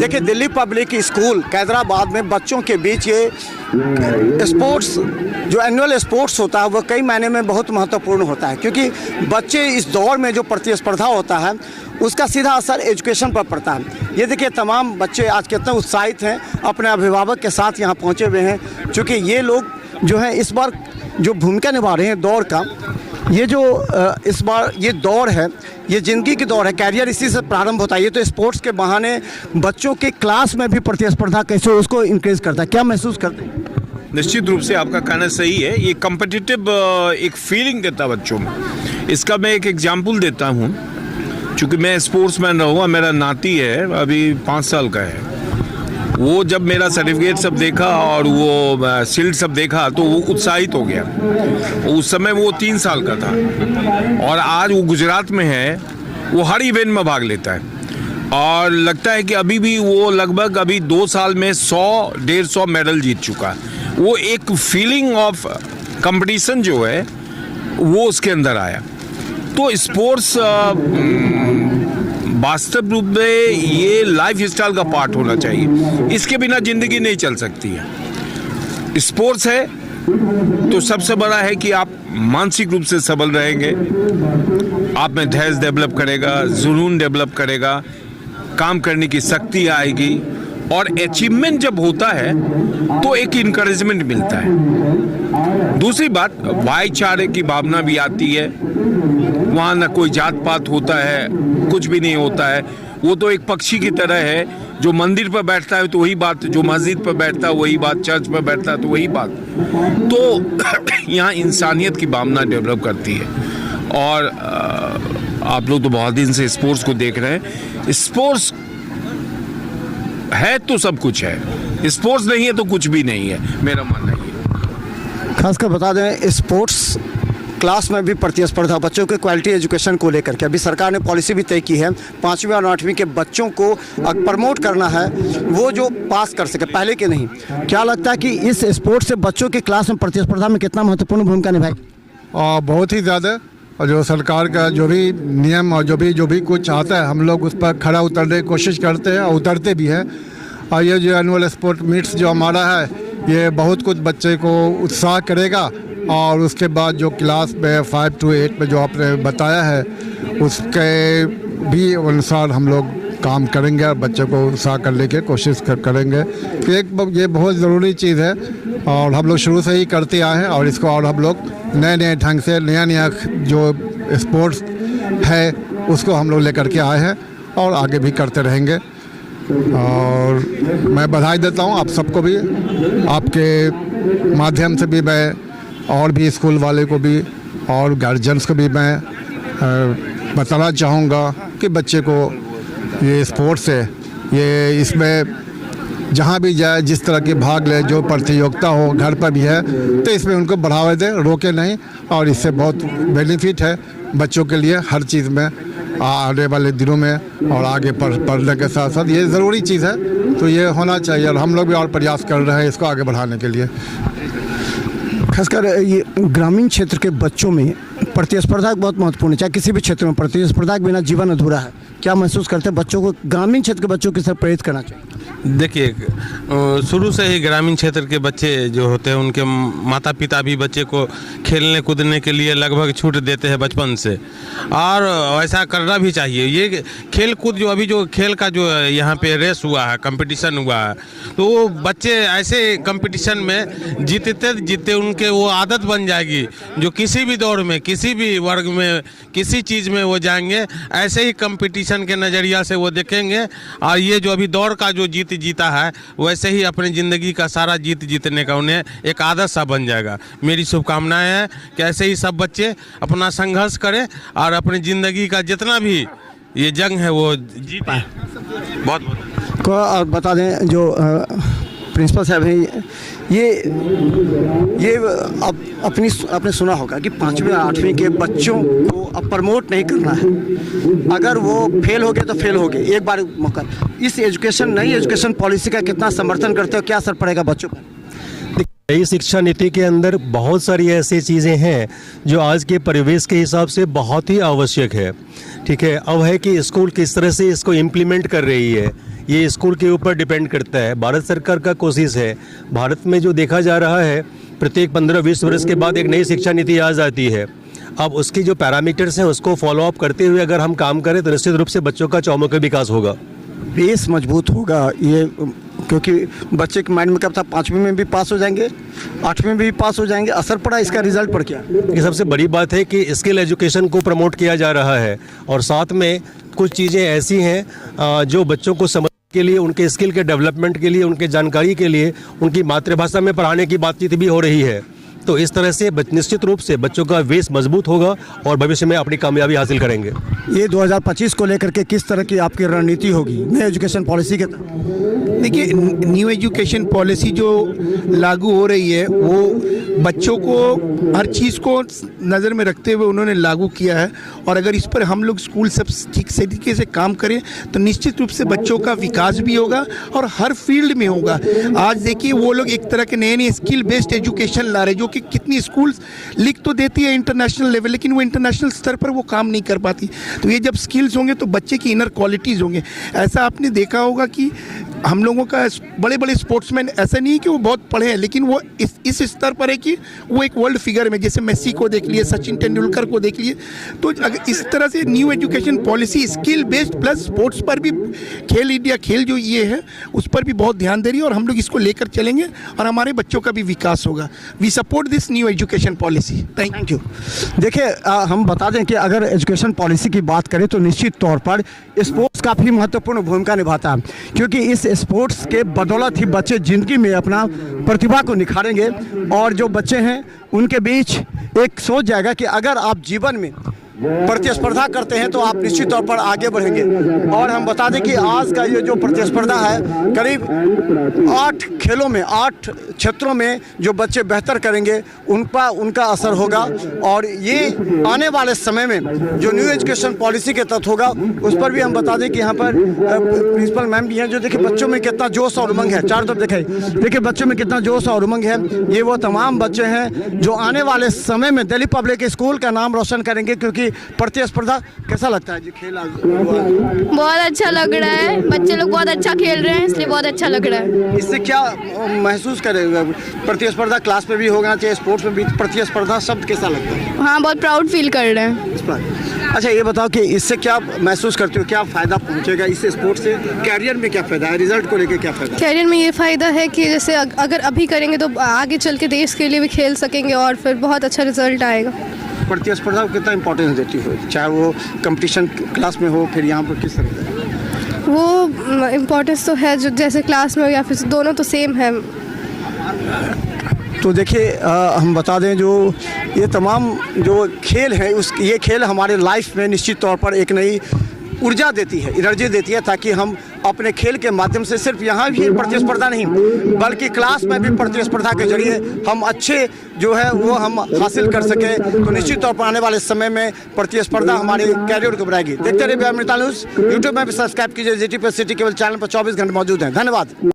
देखिए, Delhi public school कैदराबाद में बच्चों के बीच ये स्पोर्ट्स जो एनुअल स्पोर्ट्स होता है वो कई मायने में बहुत महत्वपूर्ण होता है, क्योंकि बच्चे इस दौर में जो प्रतिस्पर्धा होता है उसका सीधा असर एजुकेशन पर पड़ता है। ये देखिए, तमाम बच्चे आज कितने उत्साहित हैं, अपने अभिभावक के साथ यहाँ पहुँचे हुए हैं, क्योंकि ये लोग जो हैं इस बार जो भूमिका निभा रहे हैं दौड़ का, ये जो इस बार ये दौड़ है, ये ज़िंदगी की दौड़ है, कैरियर इसी से प्रारंभ होता है। ये तो स्पोर्ट्स के बहाने बच्चों के क्लास में भी प्रतिस्पर्धा कैसे उसको इंक्रीज करता है, क्या महसूस करते हैं? निश्चित रूप से आपका कहना सही है। ये कम्पिटिटिव एक फीलिंग देता है बच्चों में। इसका मैं एक एग्जांपल देता हूँ। चूँकि मैं स्पोर्ट्समैन रहूँगा, मेरा नाती है अभी 5 साल का है, वो जब मेरा सर्टिफिकेट सब देखा और वो शील्ड सब देखा तो वो उत्साहित हो गया। उस समय वो 3 साल का था और आज वो गुजरात में है। वो हर इवेंट में भाग लेता है और लगता है कि अभी भी वो लगभग अभी 2 साल में 100-150 मेडल जीत चुका है। वो एक फीलिंग ऑफ कंपटीशन जो है वो उसके अंदर आया। तो स्पोर्ट्स वास्तव रूप में ये लाइफ स्टाइल का पार्ट होना चाहिए। इसके बिना ज़िंदगी नहीं चल सकती है। स्पोर्ट्स है तो सबसे बड़ा है कि आप मानसिक रूप से सबल रहेंगे, आप में धैर्य डेवलप करेगा, जुनून डेवलप करेगा, काम करने की शक्ति आएगी और अचीवमेंट जब होता है तो एक इनकरेजमेंट मिलता है। दूसरी बात, भाईचारे की भावना भी आती है। वहाँ ना कोई जात पात होता है, कुछ भी नहीं होता है। वो तो एक पक्षी की तरह है, जो मंदिर पर बैठता है तो वही बात, जो मस्जिद पर बैठता है वही बात, चर्च पर बैठता है तो वही बात। तो यहाँ इंसानियत की भावना डेवलप करती है। और आप लोग तो बहुत दिन से स्पोर्ट्स को देख रहे हैं। स्पोर्ट्स है तो सब कुछ है, स्पोर्ट्स नहीं है तो कुछ भी नहीं है, मेरा मानना ये। खासकर बता दें, स्पोर्ट्स क्लास में भी प्रतिस्पर्धा बच्चों के क्वालिटी एजुकेशन को लेकर के अभी सरकार ने पॉलिसी भी तय की है। 5वीं और 8वीं के बच्चों को प्रमोट करना है, वो जो पास कर सके, पहले के नहीं। क्या लगता है कि इस स्पोर्ट्स से बच्चों की क्लास में प्रतिस्पर्धा में कितना महत्वपूर्ण भूमिका निभाई? बहुत ही ज़्यादा। और जो सरकार का जो भी नियम और जो भी कुछ आता है, हम लोग उस पर खरा उतरने की कोशिश करते हैं और उतरते भी हैं। और ये जो एनुअल स्पोर्ट मीट्स जो हमारा है, ये बहुत कुछ बच्चे को उत्साह करेगा। और उसके बाद जो क्लास में 5 to 8 में जो आपने बताया है, उसके भी अनुसार हम लोग काम करेंगे और बच्चे को उत्साह करने की कोशिश करेंगे। ये बहुत ज़रूरी चीज़ है और हम लोग शुरू से ही करते आए हैं। और इसको और हम लोग नए ढंग से नया जो स्पोर्ट्स है उसको हम लोग लेकर के आए हैं और आगे भी करते रहेंगे। और मैं बधाई देता हूँ आप सबको भी, आपके माध्यम से भी मैं और भी स्कूल वाले को भी और गार्जियंस को भी मैं बताना चाहूँगा कि बच्चे को ये स्पोर्ट्स है, ये इसमें जहाँ भी जाए, जिस तरह के भाग ले, जो प्रतियोगिता हो, घर पर भी है तो इसमें उनको बढ़ावा दें, रोके नहीं। और इससे बहुत बेनिफिट है बच्चों के लिए हर चीज़ में, आने वाले दिनों में और आगे पढ़ने के साथ साथ ये ज़रूरी चीज़ है। तो ये होना चाहिए और हम लोग भी और प्रयास कर रहे हैं इसको आगे बढ़ाने के लिए। खासकर ये ग्रामीण क्षेत्र के बच्चों में प्रतिस्पर्धा बहुत महत्वपूर्ण है। चाहे किसी भी क्षेत्र में प्रतिस्पर्धा के बिना जीवन अधूरा है। क्या महसूस करते हैं बच्चों को, ग्रामीण क्षेत्र के बच्चों की तरफ प्रेरित करना चाहिए? देखिए, शुरू से ही ग्रामीण क्षेत्र के बच्चे जो होते हैं उनके माता पिता भी बच्चे को खेलने कूदने के लिए लगभग छूट देते हैं बचपन से, और ऐसा करना भी चाहिए। ये खेल कूद जो अभी जो खेल का जो यहाँ पे रेस हुआ है, कंपटीशन हुआ है, तो वो बच्चे ऐसे कंपटीशन में जीतते उनके वो आदत बन जाएगी, जो किसी भी दौड़ में, किसी भी वर्ग में, किसी चीज़ में वो जाएंगे, ऐसे ही कंपटीशन के नज़रिया से वो देखेंगे। और ये जो अभी दौड़ का जो जीता है, वैसे ही अपनी ज़िंदगी का सारा जीतने का उन्हें एक आदत सा बन जाएगा। मेरी शुभकामनाएं हैं कि ऐसे ही सब बच्चे अपना संघर्ष करें और अपनी ज़िंदगी का जितना भी ये जंग है वो जीत पाए। बहुत बहुत और बता दें, जो प्रिंसिपल साहब हैं, ये आपने सुना होगा कि 5वीं और 8वीं के बच्चों को अब प्रमोट नहीं करना है। अगर वो फेल हो गए तो फेल हो गए, एक बार मौका। इस नई एजुकेशन पॉलिसी का कितना समर्थन करते हो, क्या असर पड़ेगा बच्चों पर? नई शिक्षा नीति के अंदर बहुत सारी ऐसी चीज़ें हैं जो आज के परिवेश के हिसाब से बहुत ही आवश्यक है। ठीक है, अब है कि स्कूल किस तरह से इसको इम्प्लीमेंट कर रही है, ये स्कूल के ऊपर डिपेंड करता है। भारत सरकार का कोशिश है, भारत में जो देखा जा रहा है प्रत्येक 15-20 वर्ष के बाद एक नई शिक्षा नीति आ जाती है। अब उसकी जो पैरामीटर्स हैं उसको फॉलो अप करते हुए अगर हम काम करें तो निश्चित रूप से बच्चों का चौमुखी विकास होगा। बेस मजबूत होगा ये, क्योंकि बच्चे के माइंड में कब था 5वीं में भी पास हो जाएंगे, 8वीं में भी पास हो जाएंगे, असर पड़ा इसका रिजल्ट पर क्या? ये सबसे बड़ी बात है कि स्किल एजुकेशन को प्रमोट किया जा रहा है और साथ में कुछ चीज़ें ऐसी हैं जो बच्चों को समझ के लिए, उनके स्किल के डेवलपमेंट के लिए, उनके जानकारी के लिए उनकी मातृभाषा में पढ़ाने की बातचीत भी हो रही है। तो इस तरह से निश्चित रूप से बच्चों का बेस मजबूत होगा और भविष्य में अपनी कामयाबी हासिल करेंगे। ये 2025 को लेकर के किस तरह की आपकी रणनीति होगी नई एजुकेशन पॉलिसी के तहत? देखिए, न्यू एजुकेशन पॉलिसी जो लागू हो रही है वो बच्चों को हर चीज़ को नज़र में रखते हुए उन्होंने लागू किया है और अगर इस पर हम लोग स्कूल सब ठीक तरीके से काम करें तो निश्चित रूप से बच्चों का विकास भी होगा और हर फील्ड में होगा। आज देखिए वो लोग एक तरह के नए नए स्किल बेस्ड एजुकेशन ला रहे हैं जो कि कितनी स्कूल्स लिख तो देती है इंटरनेशनल लेवल, लेकिन वो इंटरनेशनल स्तर पर वो काम नहीं कर पाती। तो ये जब स्किल्स होंगे तो बच्चे की इनर क्वालिटीज़ होंगे। ऐसा आपने देखा होगा कि हम लोगों का बड़े बड़े स्पोर्ट्समैन ऐसा नहीं है कि वो बहुत पढ़े हैं, लेकिन वो इस स्तर पर है कि वो एक वर्ल्ड फिगर में, जैसे मेसी को देख लिए, सचिन तेंदुलकर को देख लिए। तो अगर इस तरह से new education policy skill based plus sports पर भी, खेल इंडिया खेल जो ये है उस पर भी बहुत ध्यान दे रही है और हम लोग इसको लेकर चलेंगे और हमारे बच्चों का भी विकास होगा। We support this new education policy. Thank you. देखिए, हम बता दें कि अगर एजुकेशन पॉलिसी की बात करें तो निश्चित तौर पर स्पोर्ट्स काफ़ी महत्वपूर्ण भूमिका निभाता है, क्योंकि इस स्पोर्ट्स के बदौलत ही बच्चे ज़िंदगी में अपना प्रतिभा को निखारेंगे और जो बच्चे हैं उनके बीच एक सोच जाएगा कि अगर आप जीवन में प्रतिस्पर्धा करते हैं तो आप निश्चित तौर पर आगे बढ़ेंगे। और हम बता दें कि आज का ये जो प्रतिस्पर्धा है, करीब 8 खेलों में, 8 क्षेत्रों में जो बच्चे बेहतर करेंगे उनका असर होगा। और ये आने वाले समय में जो न्यू एजुकेशन पॉलिसी के तहत होगा उस पर भी हम बता दें कि यहाँ पर प्रिंसिपल मैम भी हैं जो देखिए बच्चों में कितना जोश और उमंग है। चारों तरफ देखिए बच्चों में कितना जोश और उमंग है। ये वो तमाम बच्चे हैं जो आने वाले समय में दिल्ली पब्लिक स्कूल का नाम रोशन करेंगे। क्योंकि प्रतिस्पर्धा कैसा लगता है जी खेल? बहुत अच्छा लग रहा है, बच्चे लोग बहुत अच्छा खेल रहे हैं इसलिए बहुत अच्छा लग रहा है। इससे क्या महसूस करेगा? प्रतिस्पर्धा क्लास में भी होना चाहिए, स्पोर्ट्स में भी प्रतिस्पर्धा, शब्द कैसा लगता है? हाँ, बहुत प्राउड फील कर रहे हैं इस पर। अच्छा, ये बताओ कि इससे क्या महसूस करते हो, क्या फ़ायदा पहुंचेगा इस स्पोर्ट्स से? कैरियर में क्या फ़ायदा है, रिजल्ट को लेकर क्या फ़ायदा? कैरियर में ये फ़ायदा है कि जैसे अगर अभी करेंगे तो आगे चल के देश के लिए भी खेल सकेंगे और फिर बहुत अच्छा रिजल्ट आएगा। प्रतिस्पर्धा को कितना इंपॉर्टेंस देती हो, चाहे वो कंपटीशन क्लास में हो फिर यहाँ पर किस तरह का? वो इम्पोर्टेंस तो है जो जैसे क्लास में हो या फिर दोनों तो सेम है। तो देखिए, हम बता दें जो ये तमाम जो खेल है ये खेल हमारे लाइफ में निश्चित तौर पर एक नई ऊर्जा देती है, एनर्जी देती है, ताकि हम अपने खेल के माध्यम से सिर्फ यहाँ भी प्रतिस्पर्धा नहीं बल्कि क्लास में भी प्रतिस्पर्धा के जरिए हम अच्छे जो है वो हम हासिल कर सके। तो निश्चित तौर पर आने वाले समय में प्रतिस्पर्धा हमारे कैरियर को बढ़ाएगी। देखते रहिए अमृता न्यूज़। यूट्यूब में भी सब्सक्राइब कीजिए, GT+ सिटी केवल चैनल पर 24 घंटे मौजूद हैं। धन्यवाद।